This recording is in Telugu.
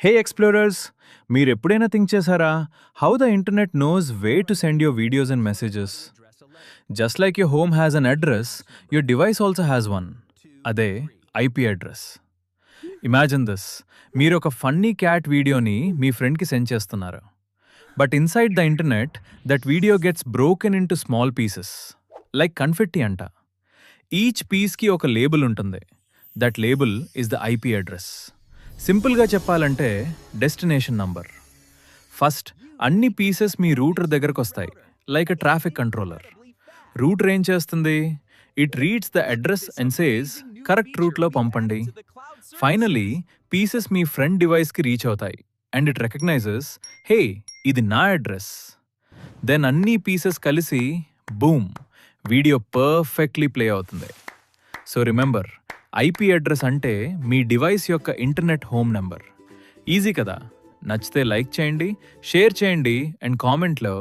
హే ఎక్స్‌ప్లోరర్స్! మీరెప్పుడైనా థింక్ చేశారా? How the internet knows where to send your videos and messages. Just like your home has an address, your device also has one. అదే ఐపీ అడ్రెస్. Imagine this. మీరొక ఫన్నీ క్యాట్ వీడియోని మీ ఫ్రెండ్‌కి సెండ్ చేస్తున్నారు. But inside the internet, that video gets broken into small pieces. Like confetti అంట. ఈచ్ పీస్‌కి ఒక లేబుల్ ఉంటుంది. That label is the IP address. సింపుల్గా చెప్పాలంటే డెస్టినేషన్ నంబర్. ఫస్ట్ అన్ని పీసెస్ మీ రూటర్ దగ్గరకు వస్తాయి, like a traffic controller. Router ఏం చేస్తుంది? It reads the address and says correct రూట్లో పంపండి. ఫైనలీ పీసెస్ మీ ఫ్రెండ్ డివైస్కి రీచ్ అవుతాయి అండ్ ఇట్ రికగ్నైజెస్, హే, ఇది నా అడ్రస్. దెన్ అన్ని పీసెస్ కలిసి బూమ్, వీడియో పర్ఫెక్ట్లీ ప్లే అవుతుంది. సో రిమెంబర్, ఐపీ అడ్రస్ అంటే మీ డివైస్ యొక్క ఇంటర్నెట్ హోమ్ నెంబర్. ఈజీ కదా? నచ్చితే లైక్ చేయండి, షేర్ చేయండి అండ్ కామెంట్లో